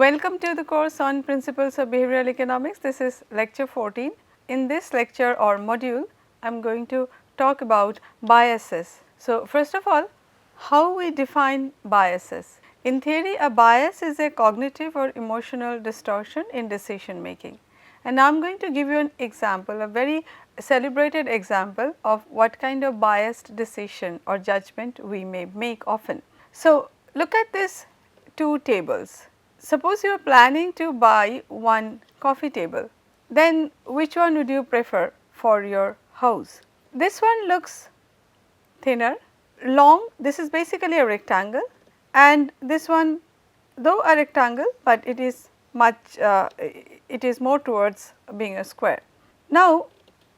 welcome to the course on principles of behavioral economics. This is lecture 14. In this lecture or module, I am going to talk about biases. So, first of all, how we define biases. In theory, a bias is a cognitive or emotional distortion in decision making. And now I am going to give you an example, a very celebrated example of what kind of biased decision or judgment we may make often. So, look at these two tables. Suppose you are planning to buy one coffee table, then which one would you prefer for your house? This one looks thinner, long, this is basically a rectangle, and this one though a rectangle, but it is much it is more towards being a square. Now,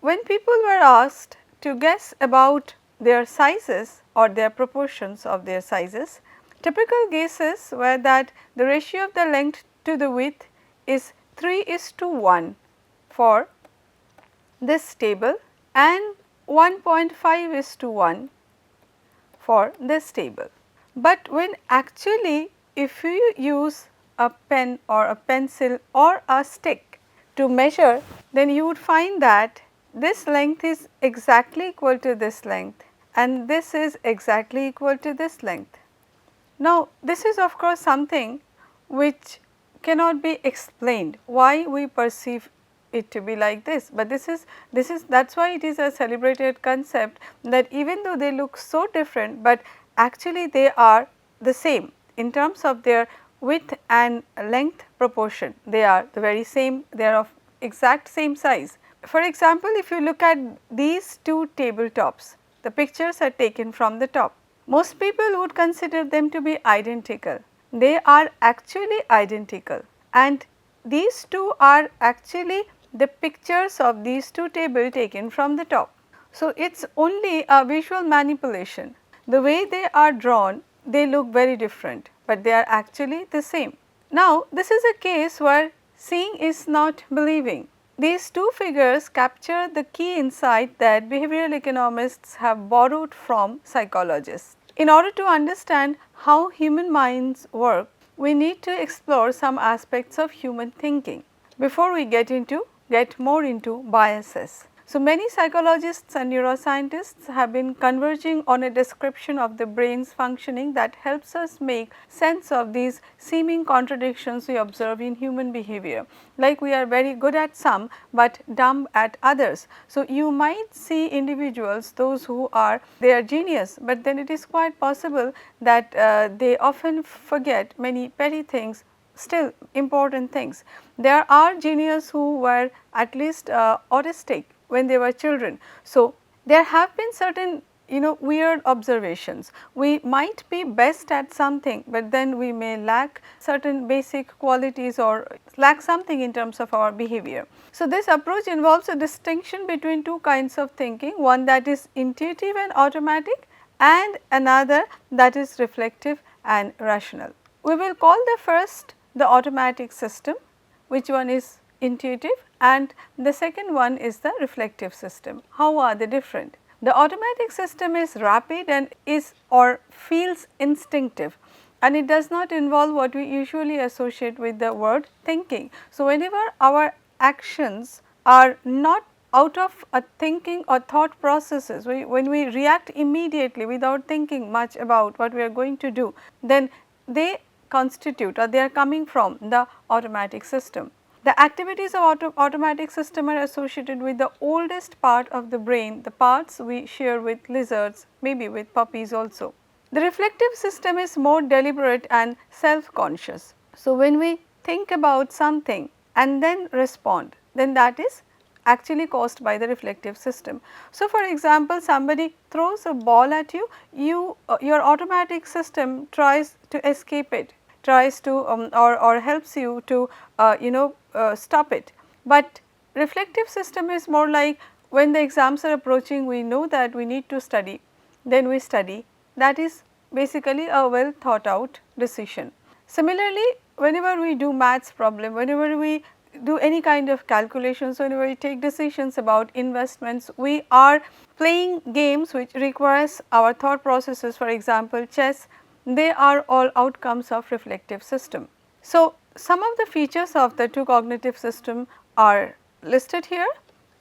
when people were asked to guess about their sizes or their proportions of their sizes, typical guesses were that the ratio of the length to the width is 3:1 for this table and 1.5:1 for this table. But when actually if you use a pen or a pencil or a stick to measure, then you would find that this length is exactly equal to this length and this is exactly equal to this length. Now, this is of course something which cannot be explained why we perceive it to be like this, but this is that is why it is a celebrated concept that even though they look so different, but actually they are the same in terms of their width and length proportion. They are the very same, they are of exact same size. For example, if you look at these two tabletops, the pictures are taken from the top. Most people would consider them to be identical. They are actually identical, and these two are actually the pictures of these two tables taken from the top. So, it is only a visual manipulation. The way they are drawn, they look very different, but they are actually the same. Now, this is a case where seeing is not believing. These two figures capture the key insight that behavioral economists have borrowed from psychologists. In order to understand how human minds work, we need to explore some aspects of human thinking before we get more into biases. So, many psychologists and neuroscientists have been converging on a description of the brain's functioning that helps us make sense of these seeming contradictions we observe in human behavior. Like we are very good at some, but dumb at others. So, you might see individuals, those who they are genius, but then it is quite possible that they often forget many petty things, still important things. There are geniuses who were at least autistic when they were children. So, there have been certain weird observations. We might be best at something, but then we may lack certain basic qualities or lack something in terms of our behavior. So, this approach involves a distinction between two kinds of thinking, one that is intuitive and automatic and another that is reflective and rational. We will call the first the automatic system, which one is intuitive, and the second one is the reflective system. How are they different? The automatic system is rapid and is or feels instinctive, and it does not involve what we usually associate with the word thinking. So, whenever our actions are not out of a thinking or thought processes, when we react immediately without thinking much about what we are going to do, then they constitute or they are coming from the automatic system. The activities of automatic system are associated with the oldest part of the brain, the parts we share with lizards, maybe with puppies also. The reflective system is more deliberate and self-conscious. So, when we think about something and then respond, then that is actually caused by the reflective system. So, for example, somebody throws a ball at you, your automatic system tries to escape it, tries to or helps you to stop it. But reflective system is more like when the exams are approaching, we know that we need to study, then we study. That is basically a well thought out decision. Similarly, whenever we do maths problem, whenever we do any kind of calculations, whenever we take decisions about investments, we are playing games which requires our thought processes. For example, chess, they are all outcomes of reflective system. So, some of the features of the two cognitive system are listed here.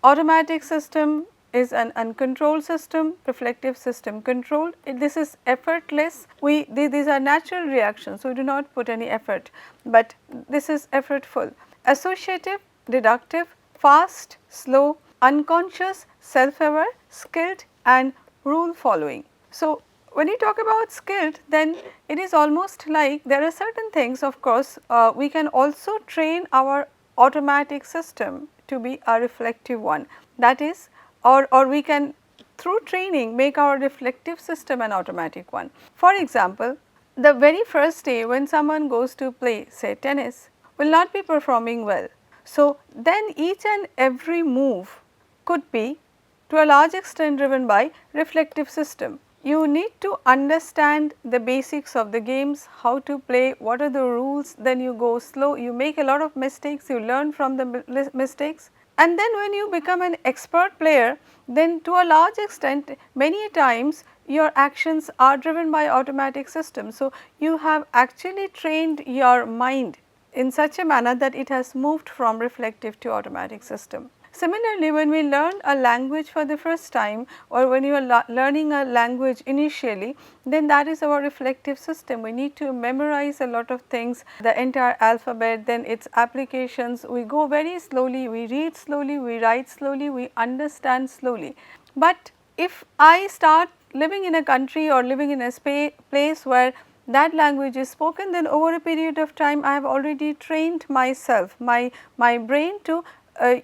Automatic system is an uncontrolled system, reflective system controlled. This is effortless. These are natural reactions, so we do not put any effort, but this is effortful. Associative, deductive, fast, slow, unconscious, self-aware, skilled and rule following. So, when you talk about skilled, then it is almost like there are certain things, of course, we can also train our automatic system to be a reflective one, that is, or we can through training make our reflective system an automatic one. For example, the very first day when someone goes to play say tennis will not be performing well. So, then each and every move could be to a large extent driven by reflective system. You need to understand the basics of the games, how to play, what are the rules, then you go slow, you make a lot of mistakes, you learn from the mistakes, and then when you become an expert player, then to a large extent many times your actions are driven by automatic systems. So, you have actually trained your mind in such a manner that it has moved from reflective to automatic system. Similarly, when we learn a language for the first time or when you are learning a language initially, then that is our reflective system. We need to memorize a lot of things, the entire alphabet, then its applications. We go very slowly, we read slowly, we write slowly, we understand slowly. But if I start living in a country or living in a place where that language is spoken, then over a period of time I have already trained myself, my brain to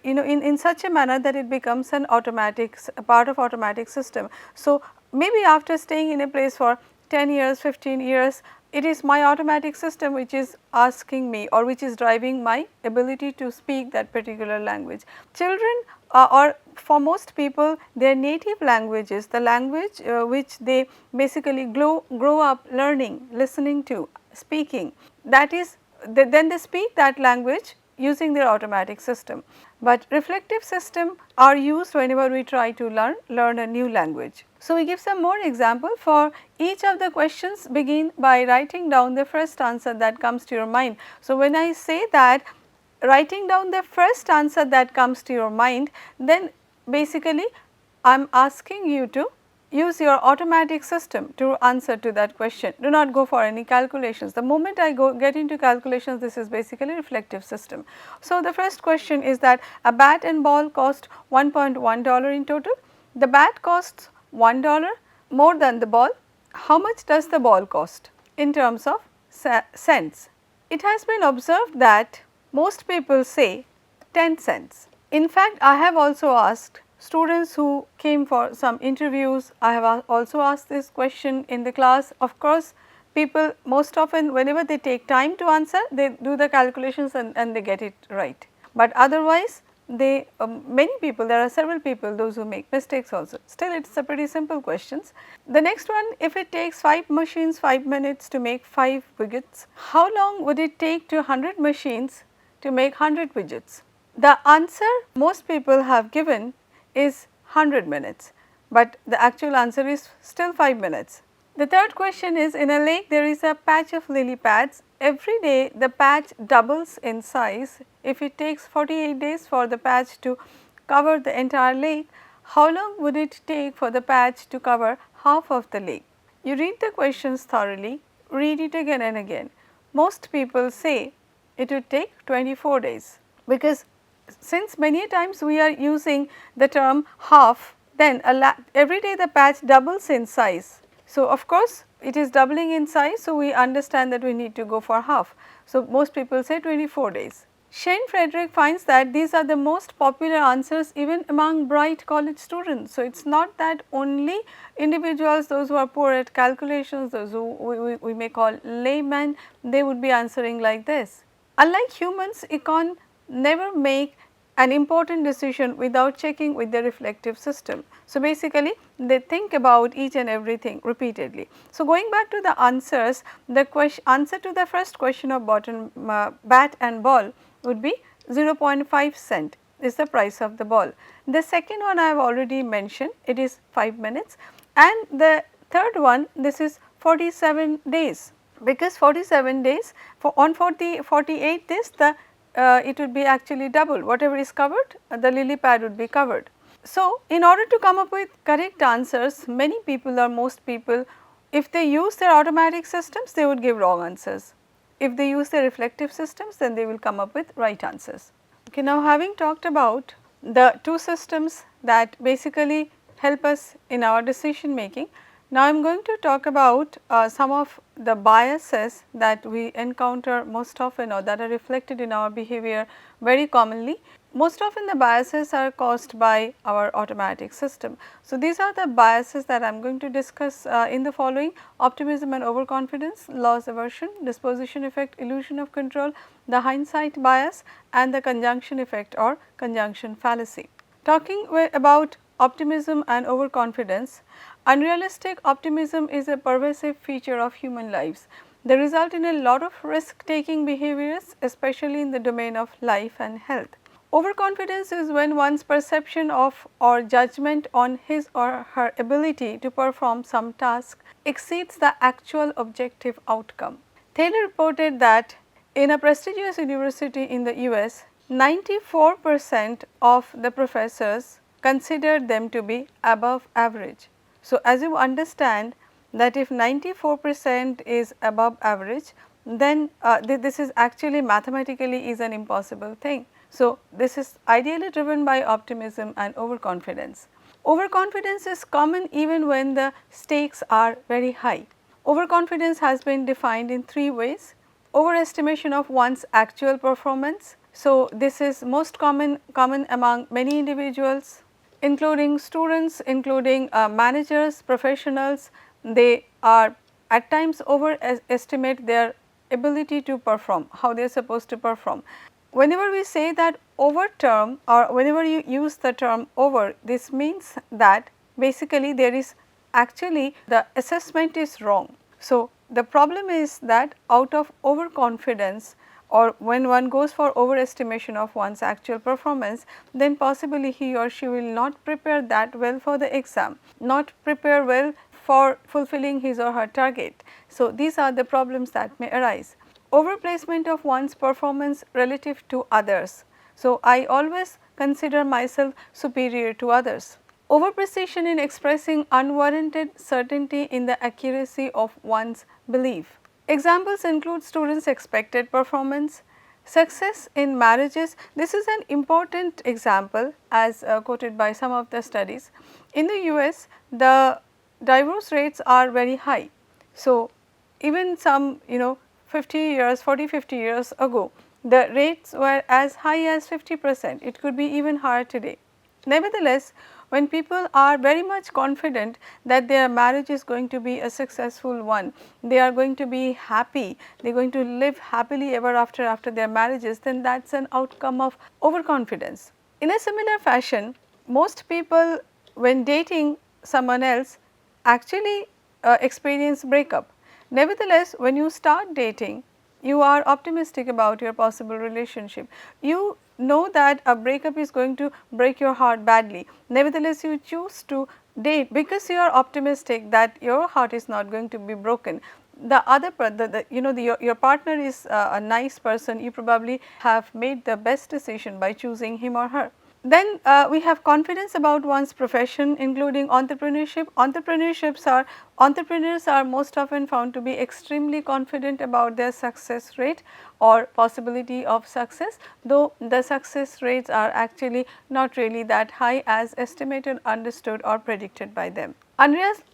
in such a manner that it becomes an automatic part of automatic system. So, maybe after staying in a place for 10 years, 15 years, it is my automatic system which is asking me or which is driving my ability to speak that particular language. Children or for most people, their native languages, the language which they basically grow up learning, listening to, speaking, that is then they speak that language using their automatic system. But reflective system are used whenever we try to learn a new language. So, we give some more example. For each of the questions begin by writing down the first answer that comes to your mind. So, when I say that writing down the first answer that comes to your mind, then basically I am asking you to use your automatic system to answer to that question. Do not go for any calculations. The moment I get into calculations, this is basically reflective system. So, the first question is that a bat and ball cost $1.1 in total. The bat costs $1 more than the ball. How much does the ball cost in terms of cents? It has been observed that most people say 10 cents. In fact, I have also asked students who came for some interviews, I have also asked this question in the class. Of course, people most often whenever they take time to answer, they do the calculations and they get it right. But otherwise, they many people, there are several people those who make mistakes also. Still it is a pretty simple questions. The next one, if it takes 5 machines 5 minutes to make 5 widgets, how long would it take to 100 machines to make 100 widgets? The answer most people have given is 100 minutes, but the actual answer is still 5 minutes. The third question is, in a lake there is a patch of lily pads. Every day the patch doubles in size. If it takes 48 days for the patch to cover the entire lake, how long would it take for the patch to cover half of the lake? You read the questions thoroughly, read it again and again. Most people say it would take 24 days, because since many times we are using the term half, then every day the patch doubles in size. So, of course, it is doubling in size, so we understand that we need to go for half. So, most people say 24 days. Shane Frederick finds that these are the most popular answers even among bright college students. So, it is not that only individuals, those who are poor at calculations, those who we may call laymen, they would be answering like this. Unlike humans, econ never make an important decision without checking with the reflective system. So, basically they think about each and everything repeatedly. So, going back to the answers, the answer to the first question of bat and ball would be 0.5 cent is the price of the ball. The second one I have already mentioned, it is 5 minutes, and the third one, this is 47 days. because 47 days for on 48 days the it would be actually double, whatever is covered the lily pad would be covered. So, in order to come up with correct answers, many people or most people, if they use their automatic systems, they would give wrong answers. If they use their reflective systems, then they will come up with right answers. Okay, now having talked about the two systems that basically help us in our decision making, now I am going to talk about some of the biases that we encounter most often or that are reflected in our behavior very commonly. Most often the biases are caused by our automatic system. So, these are the biases that I am going to discuss in the following: optimism and overconfidence, loss aversion, disposition effect, illusion of control, the hindsight bias and the conjunction effect or conjunction fallacy. Talking about optimism and overconfidence, unrealistic optimism is a pervasive feature of human lives. They result in a lot of risk taking behaviors, especially in the domain of life and health. Overconfidence is when one's perception of or judgment on his or her ability to perform some task exceeds the actual objective outcome. Taylor reported that in a prestigious university in the US, 94% of the professors considered them to be above average. So, as you understand that if 94% is above average, then this is actually mathematically is an impossible thing. So, this is ideally driven by optimism and overconfidence. Overconfidence is common even when the stakes are very high. Overconfidence has been defined in three ways: overestimation of one's actual performance. So, this is most common among many individuals, including students, including managers, professionals. They are at times overestimate their ability to perform, how they are supposed to perform. Whenever we say that over term or whenever you use the term over, this means that basically there is actually the assessment is wrong. So, the problem is that out of overconfidence or when one goes for overestimation of one's actual performance, then possibly he or she will not prepare that well for the exam, not prepare well for fulfilling his or her target. So, these are the problems that may arise. Overplacement of one's performance relative to others. So, I always consider myself superior to others. Overprecision in expressing unwarranted certainty in the accuracy of one's belief. Examples include students' expected performance, success in marriages. This is an important example as quoted by some of the studies. In the US, the divorce rates are very high. So, even some 50 years, 40-50 years ago, the rates were as high as 50%, it could be even higher today. Nevertheless, when people are very much confident that their marriage is going to be a successful one, they are going to be happy, they are going to live happily ever after their marriages, then that is an outcome of overconfidence. In a similar fashion, most people when dating someone else actually experience breakup. Nevertheless, when you start dating, you are optimistic about your possible relationship. You know that a breakup is going to break your heart badly. Nevertheless, you choose to date because you are optimistic that your heart is not going to be broken. The other your partner is a nice person, you probably have made the best decision by choosing him or her. Then we have confidence about one's profession, including entrepreneurship. Entrepreneurs are most often found to be extremely confident about their success rate or possibility of success, though the success rates are actually not really that high as estimated, understood or predicted by them.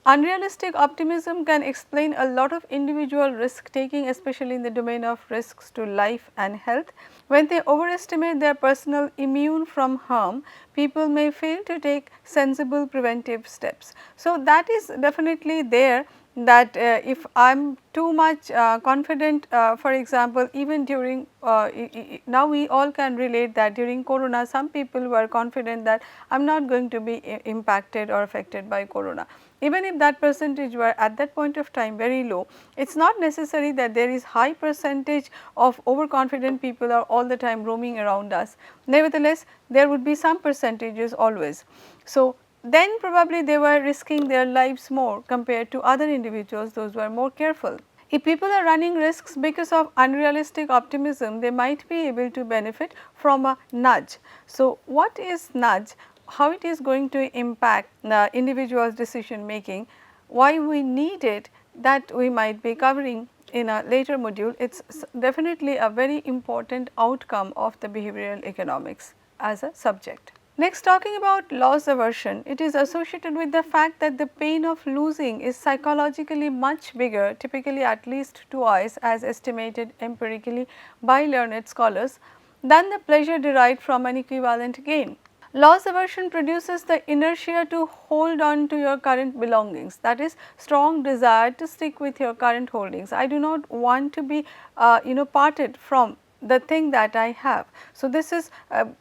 Unrealistic optimism can explain a lot of individual risk taking, especially in the domain of risks to life and health. When they overestimate their personal immune from harm, people may fail to take sensible preventive steps. So, that is definitely there that if I am too much confident, for example, even during now we all can relate that during corona some people were confident that I am not going to be impacted or affected by corona. Even if that percentage were at that point of time very low, it is not necessary that there is high percentage of overconfident people are all the time roaming around us. Nevertheless, there would be some percentages always. So, then probably they were risking their lives more compared to other individuals, those who are more careful. If people are running risks because of unrealistic optimism, they might be able to benefit from a nudge. So, what is nudge? How it is going to impact the individual's decision making, why we need it, that we might be covering in a later module. It is definitely a very important outcome of the behavioral economics as a subject. Next, talking about loss aversion, it is associated with the fact that the pain of losing is psychologically much bigger, typically at least twice as estimated empirically by learned scholars, than the pleasure derived from an equivalent gain. Loss aversion produces the inertia to hold on to your current belongings, that is strong desire to stick with your current holdings. I do not want to be parted from the thing that I have. So, this is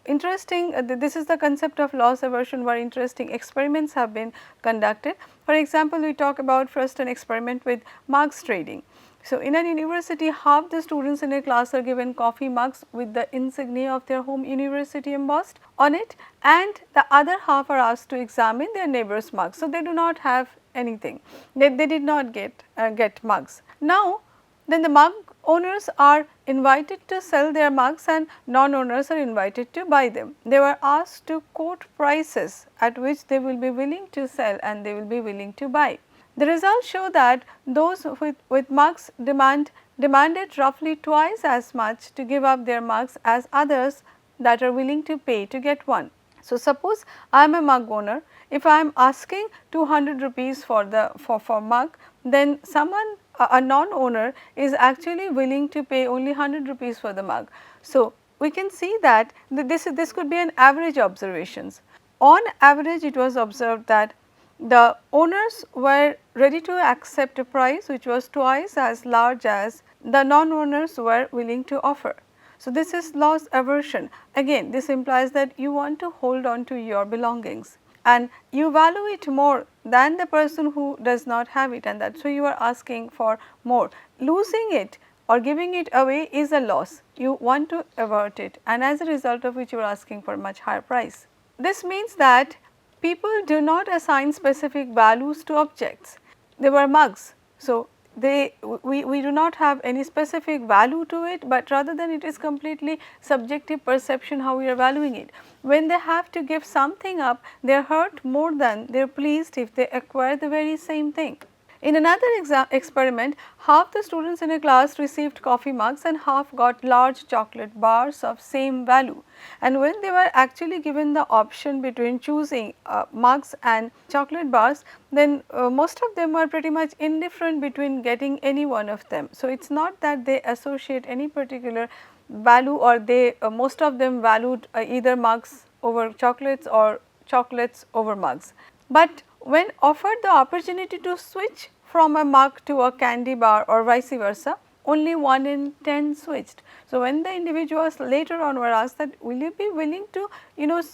interesting, this is the concept of loss aversion, where interesting experiments have been conducted. For example, we talk about first an experiment with mugs trading. So, in an university, half the students in a class are given coffee mugs with the insignia of their home university embossed on it, and the other half are asked to examine their neighbor's mugs. So, they do not have anything, they did not get mugs. Now, then the mug owners are invited to sell their mugs and non-owners are invited to buy them. They were asked to quote prices at which they will be willing to sell and they will be willing to buy. The results show that those with mugs demanded roughly twice as much to give up their mugs as others that are willing to pay to get one. So, suppose I am a mug owner, if I am asking 200 rupees for mug, then someone, a non-owner, is actually willing to pay only 100 rupees for the mug. So, we can see that this could be an average observations. On average, it was observed that the owners were ready to accept a price which was twice as large as the non-owners were willing to offer. So, this is loss aversion. Again, this implies that you want to hold on to your belongings and you value it more than the person who does not have it, and that is why you are asking for more. Losing it or giving it away is a loss, you want to avert it, and as a result of which you are asking for much higher price. This means that people do not assign specific values to objects. They were mugs. So, we do not have any specific value to it, but rather than it is completely subjective perception how we are valuing it. When they have to give something up, they are hurt more than they are pleased if they acquire the very same thing. In another experiment, half the students in a class received coffee mugs and half got large chocolate bars of same value. And when they were actually given the option between choosing mugs and chocolate bars, then most of them were pretty much indifferent between getting any one of them. So, it is not that they associate any particular value, or they most of them valued either mugs over chocolates or chocolates over mugs. But when offered the opportunity to switch from a mug to a candy bar or vice versa, only 1 in 10 switched. So, when the individuals later on were asked that will you be willing to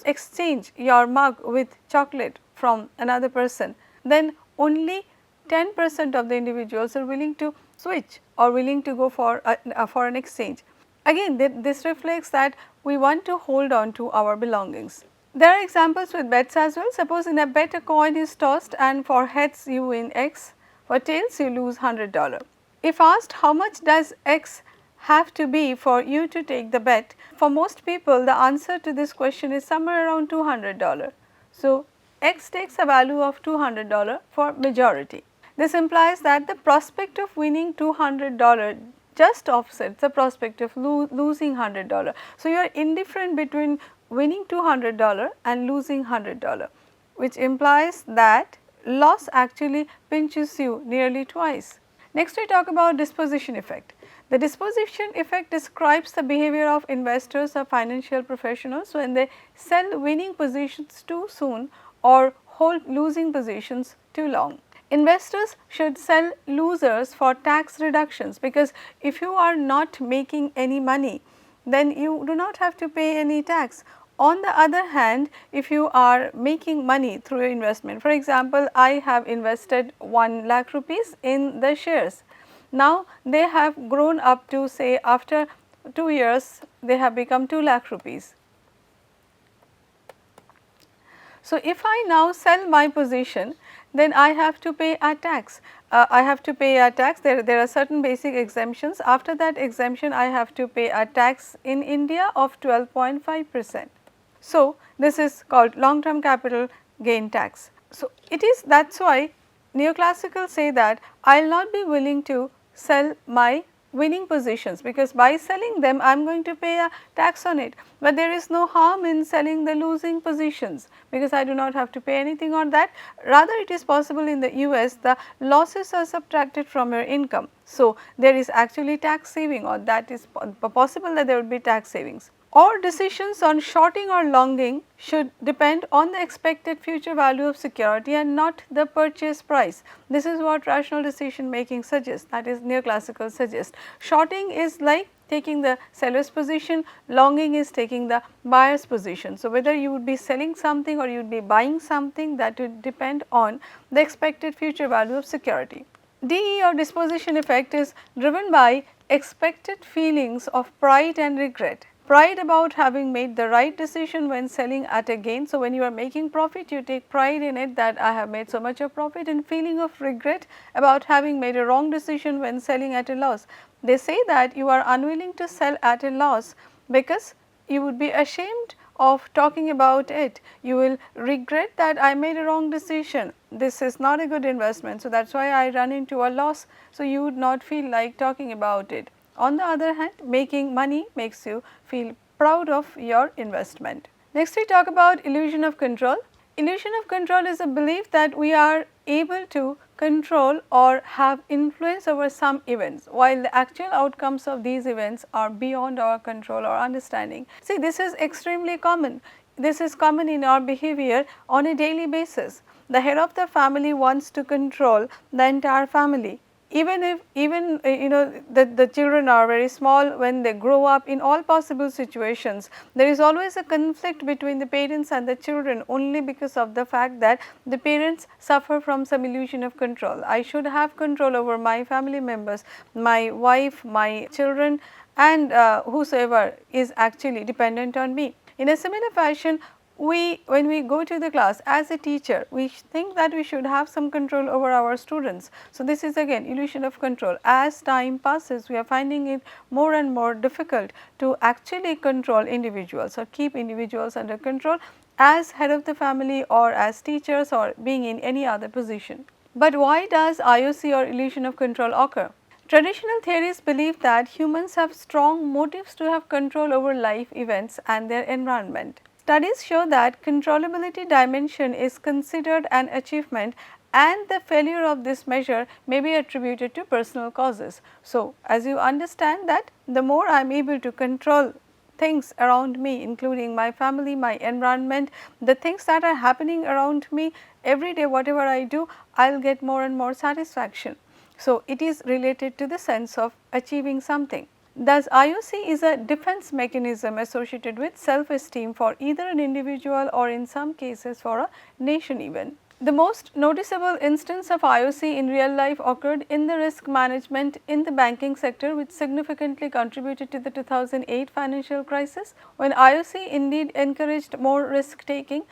exchange your mug with chocolate from another person, then only 10% of the individuals are willing to switch or willing to go for an exchange. Again, this reflects that we want to hold on to our belongings. There are examples with bets as well. Suppose in a bet a coin is tossed and for heads you win X, for tails you lose $100. If asked how much does X have to be for you to take the bet, for most people the answer to this question is somewhere around $200. So, X takes a value of $200 for majority. This implies that the prospect of winning $200 just offsets the prospect of losing $100. So, you are indifferent between winning $200 and losing $100, which implies that loss actually pinches you nearly twice. Next, we talk about disposition effect. The disposition effect describes the behavior of investors or financial professionals when they sell winning positions too soon or hold losing positions too long. Investors should sell losers for tax reductions, because if you are not making any money, then you do not have to pay any tax. On the other hand, if you are making money through your investment, for example, I have invested 1 lakh rupees in the shares. Now, they have grown up to, say, after 2 years they have become 2 lakh rupees. So, if I now sell my position, then I have to pay a tax. I have to pay a tax. There are certain basic exemptions. After that exemption, I have to pay a tax in India of 12.5%. So, this is called long term capital gain tax. So, it is that is why neoclassical say that I will not be willing to sell my winning positions, because by selling them I am going to pay a tax on it, but there is no harm in selling the losing positions, because I do not have to pay anything on that. Rather, it is possible in the US the losses are subtracted from your income. So, there is actually tax saving, or that is possible that there would be tax savings. All decisions on shorting or longing should depend on the expected future value of security and not the purchase price. This is what rational decision making suggests, that is neoclassical suggests. Shorting is like taking the seller's position, longing is taking the buyer's position. So, whether you would be selling something or you would be buying something, that would depend on the expected future value of security. DE or disposition effect is driven by expected feelings of pride and regret. Pride about having made the right decision when selling at a gain. So, when you are making profit, you take pride in it that I have made so much of profit, and feeling of regret about having made a wrong decision when selling at a loss. They say that you are unwilling to sell at a loss because you would be ashamed of talking about it. You will regret that I made a wrong decision. This is not a good investment. So, that is why I run into a loss. So, you would not feel like talking about it. On the other hand, making money makes you feel proud of your investment. Next, we talk about illusion of control. Illusion of control is a belief that we are able to control or have influence over some events, while the actual outcomes of these events are beyond our control or understanding. See, this is extremely common. This is common in our behavior on a daily basis. The head of the family wants to control the entire family. Even if the children are very small, when they grow up, in all possible situations there is always a conflict between the parents and the children, only because of the fact that the parents suffer from some illusion of control. I should have control over my family members, my wife, my children, and whosoever is actually dependent on me. In a similar fashion, when we go to the class as a teacher, we think that we should have some control over our students. So, this is again illusion of control. As time passes, we are finding it more and more difficult to actually control individuals or keep individuals under control as head of the family or as teachers or being in any other position. But why does IOC or illusion of control occur? Traditional theories believe that humans have strong motives to have control over life events and their environment. Studies show that controllability dimension is considered an achievement, and the failure of this measure may be attributed to personal causes. So, as you understand that the more I am able to control things around me, including my family, my environment, the things that are happening around me every day, whatever I do, I will get more and more satisfaction. So, it is related to the sense of achieving something. Thus, IOC is a defense mechanism associated with self-esteem for either an individual or in some cases for a nation even. The most noticeable instance of IOC in real life occurred in the risk management in the banking sector, which significantly contributed to the 2008 financial crisis, when IOC indeed encouraged more risk taking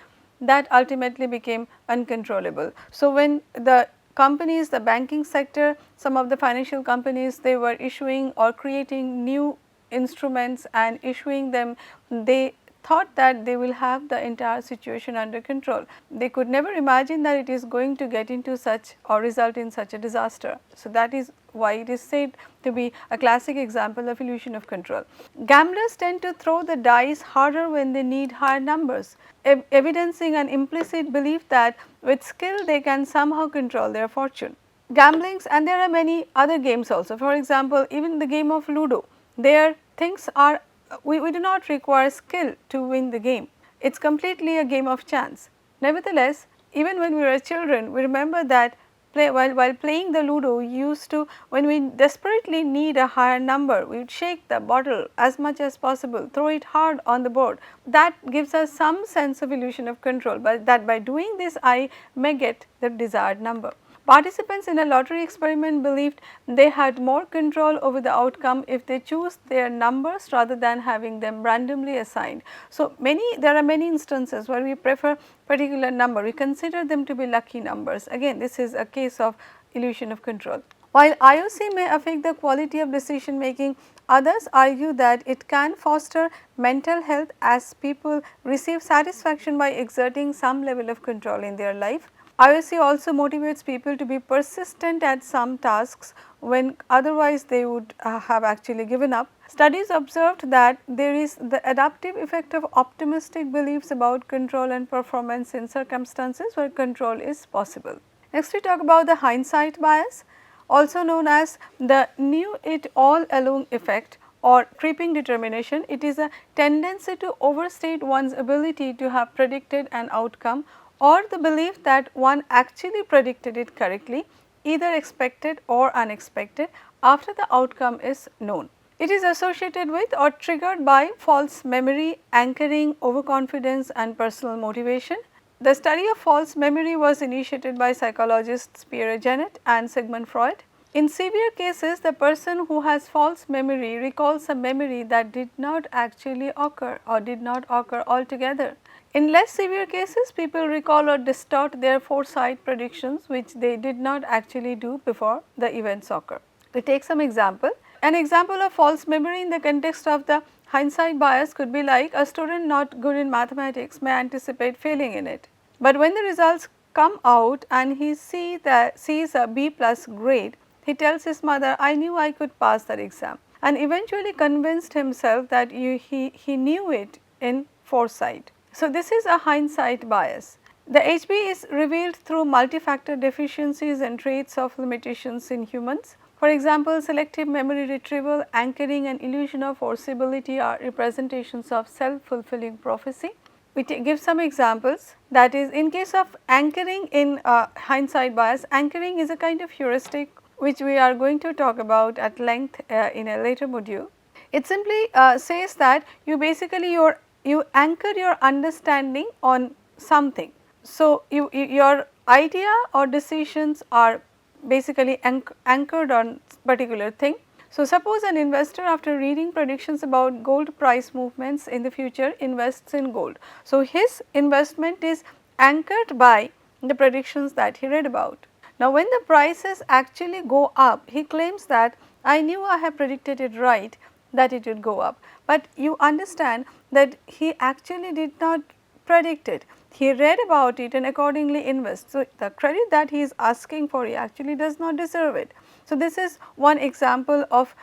that ultimately became uncontrollable. So, when the companies, the banking sector, some of the financial companies, they were issuing or creating new instruments and issuing them, they thought that they will have the entire situation under control. They could never imagine that it is going to get into such or result in such a disaster. So, that is why it is said to be a classic example of illusion of control. Gamblers tend to throw the dice harder when they need higher numbers, evidencing an implicit belief that with skill they can somehow control their fortune. Gamblings, and there are many other games also. For example, even the game of Ludo, there things are we do not require skill to win the game. It is completely a game of chance. Nevertheless, even when we were children, we remember that while playing the Ludo, we used to, when we desperately need a higher number, we would shake the bottle as much as possible, throw it hard on the board. That gives us some sense of illusion of control, but that by doing this I may get the desired number. Participants in a lottery experiment believed they had more control over the outcome if they choose their numbers rather than having them randomly assigned. So, there are many instances where we prefer particular number, we consider them to be lucky numbers. Again, this is a case of illusion of control. While IOC may affect the quality of decision making, others argue that it can foster mental health as people receive satisfaction by exerting some level of control in their life. IOC also motivates people to be persistent at some tasks when otherwise they would have actually given up. Studies observed that there is the adaptive effect of optimistic beliefs about control and performance in circumstances where control is possible. Next we talk about the hindsight bias, also known as the knew it all along effect or creeping determination. It is a tendency to overstate one's ability to have predicted an outcome or the belief that one actually predicted it correctly, either expected or unexpected, after the outcome is known. It is associated with or triggered by false memory, anchoring, overconfidence and personal motivation. The study of false memory was initiated by psychologists Pierre Janet and Sigmund Freud. In severe cases, the person who has false memory recalls a memory that did not actually occur or did not occur altogether. In less severe cases, people recall or distort their foresight predictions which they did not actually do before the events occur. To take some example, an example of false memory in the context of the hindsight bias could be like a student not good in mathematics may anticipate failing in it, but when the results come out and he sees a B plus grade, he tells his mother, I knew I could pass that exam, and eventually convinced himself that he knew it in foresight. So, this is a hindsight bias. The HB is revealed through multi-factor deficiencies and traits of limitations in humans. For example, selective memory retrieval, anchoring and illusion of foreseeability are representations of self-fulfilling prophecy. We give some examples, that is, in case of anchoring in hindsight bias, anchoring is a kind of heuristic which we are going to talk about at length in a later module. It simply says that you basically you anchor your understanding on something. So, your idea or decisions are basically anchored on particular thing. So, suppose an investor after reading predictions about gold price movements in the future invests in gold. So, his investment is anchored by the predictions that he read about. Now, when the prices actually go up, he claims that I knew I have predicted it right that it would go up, but you understand that he actually did not predict it. He read about it and accordingly invests. So, the credit that he is asking for, he actually does not deserve it. So, this is one example of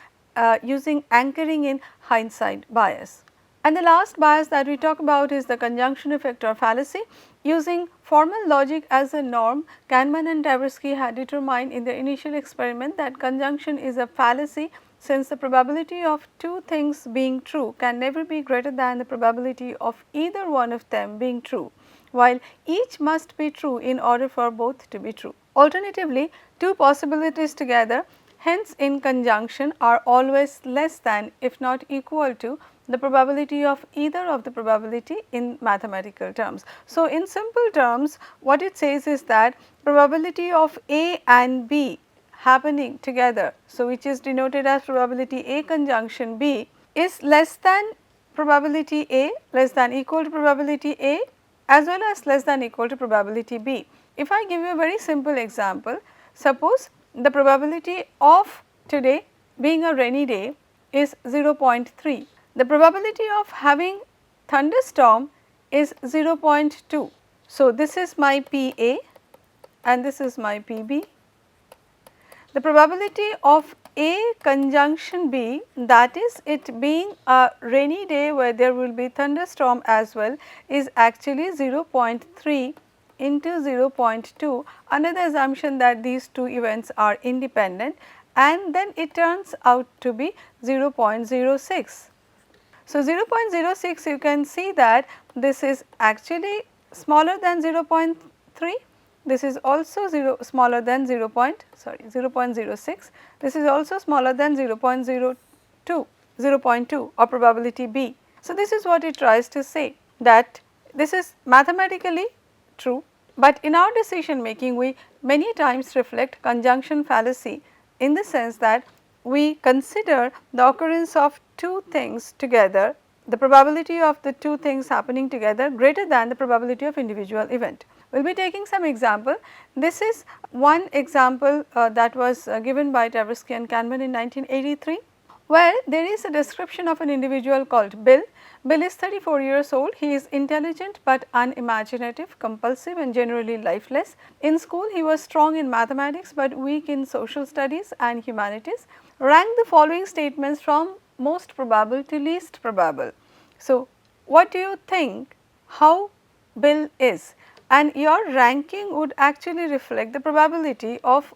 using anchoring in hindsight bias. And the last bias that we talk about is the conjunction effect or fallacy. Using formal logic as a norm, Kahneman and Tversky had determined in their initial experiment that conjunction is a fallacy, since the probability of two things being true can never be greater than the probability of either one of them being true, while each must be true in order for both to be true. Alternatively, two possibilities together, hence in conjunction, are always less than, if not equal to, the probability of either of the probability in mathematical terms. So, in simple terms, what it says is that probability of A and B happening together, so which is denoted as probability A conjunction B, is less than probability A, less than equal to probability A, as well as less than equal to probability B. If I give you a very simple example, suppose the probability of today being a rainy day is 0.3. The probability of having thunderstorm is 0.2. So, this is my PA and this is my PB. The probability of A conjunction B, that is it being a rainy day where there will be thunderstorm as well, is actually 0.3 into 0.2 under the assumption that these two events are independent, and then it turns out to be 0.06. So, 0.06, you can see that this is actually smaller than 0.3, this is also smaller than 0.06, this is also smaller than 0.2 or probability B. So, this is what it tries to say, that this is mathematically true, But in our decision making, we many times reflect conjunction fallacy in the sense that we consider the occurrence of two things together, the probability of the two things happening together greater than the probability of individual event. We will be taking some example. This is one example that was given by Tversky and Kahneman in 1983, where there is a description of an individual called Bill. Bill is 34 years old. He is intelligent but unimaginative, compulsive and generally lifeless. In school, he was strong in mathematics but weak in social studies and humanities. Rank the following statements from most probable to least probable. So, what do you think how Bill is? And your ranking would actually reflect the probability of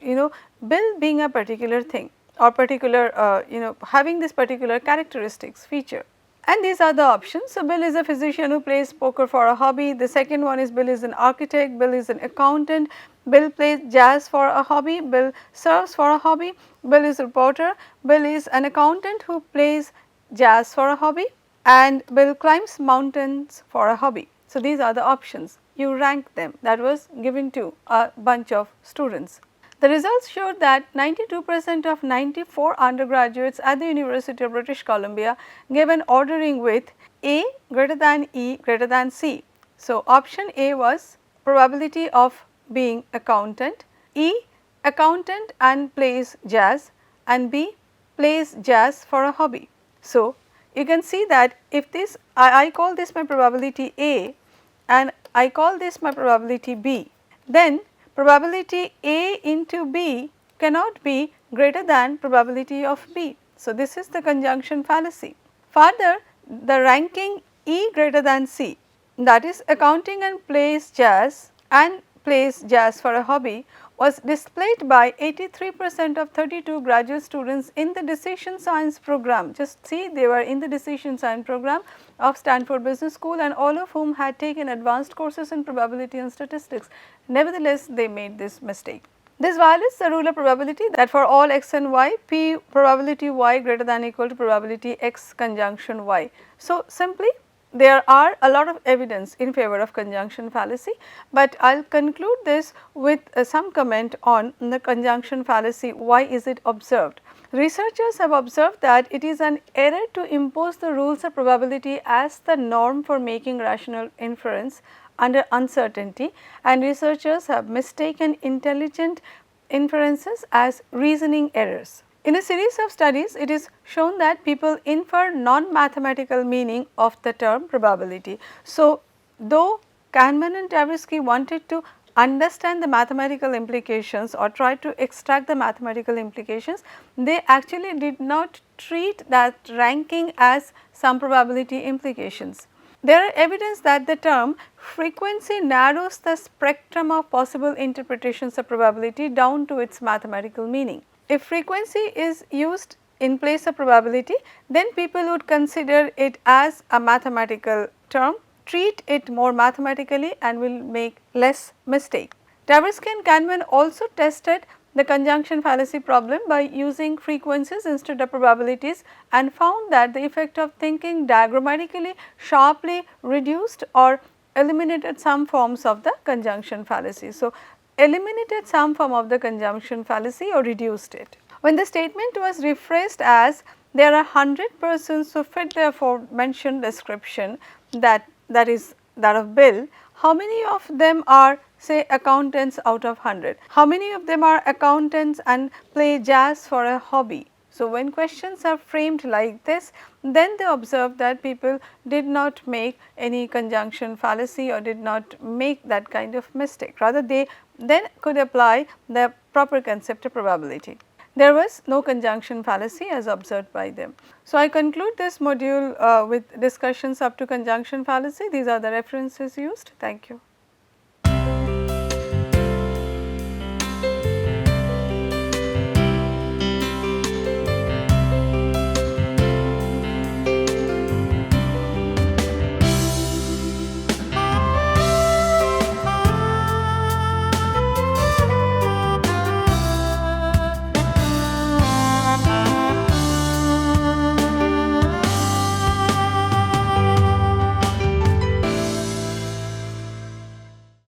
Bill being a particular thing or particular having this particular characteristics feature. And these are the options. So, Bill is a physician who plays poker for a hobby. The second one is Bill is an architect, Bill is an accountant, Bill plays jazz for a hobby, Bill surfs for a hobby, Bill is a reporter, Bill is an accountant who plays jazz for a hobby, and Bill climbs mountains for a hobby. So, these are the options. You rank them. That was given to a bunch of students. The results showed that 92% of 94 undergraduates at the University of British Columbia gave an ordering with A greater than E greater than C. So, option A was probability of being accountant, E accountant and plays jazz, and B plays jazz for a hobby. So, you can see that if this I call this my probability A and I call this my probability B, then probability A into B cannot be greater than probability of B. So, this is the conjunction fallacy. Further, the ranking E greater than C, that is accounting and plays jazz for a hobby, was displayed by 83% of 32 graduate students in the decision science program. Just see, they were in the decision science program of Stanford Business School, and all of whom had taken advanced courses in probability and statistics. Nevertheless, they made this mistake. This violates the rule of probability that for all x and y, p probability y greater than or equal to probability x conjunction y. So, simply there are a lot of evidence in favor of conjunction fallacy, but I will conclude this with some comment on the conjunction fallacy. Why is it observed? Researchers have observed that it is an error to impose the rules of probability as the norm for making rational inference under uncertainty, and researchers have mistaken intelligent inferences as reasoning errors. In a series of studies, it is shown that people infer non-mathematical meaning of the term probability. So, though Kahneman and Tversky wanted to understand the mathematical implications or try to extract the mathematical implications, they actually did not treat that ranking as some probability implications. There are evidence that the term frequency narrows the spectrum of possible interpretations of probability down to its mathematical meaning. If frequency is used in place of probability, then people would consider it as a mathematical term, treat it more mathematically and will make less mistake. Tversky and Kahneman also tested the conjunction fallacy problem by using frequencies instead of probabilities, and found that the effect of thinking diagrammatically sharply reduced or eliminated some forms of the conjunction fallacy. So, eliminated some form of the conjunction fallacy or reduced it. When the statement was rephrased as there are 100 persons who fit the aforementioned description, that is that of Bill, how many of them are say accountants out of 100? How many of them are accountants and play jazz for a hobby? So, when questions are framed like this, then they observe that people did not make any conjunction fallacy or did not make that kind of mistake, rather they then could apply the proper concept of probability. There was no conjunction fallacy as observed by them. So, I conclude this module with discussions up to conjunction fallacy. These are the references used. Thank you.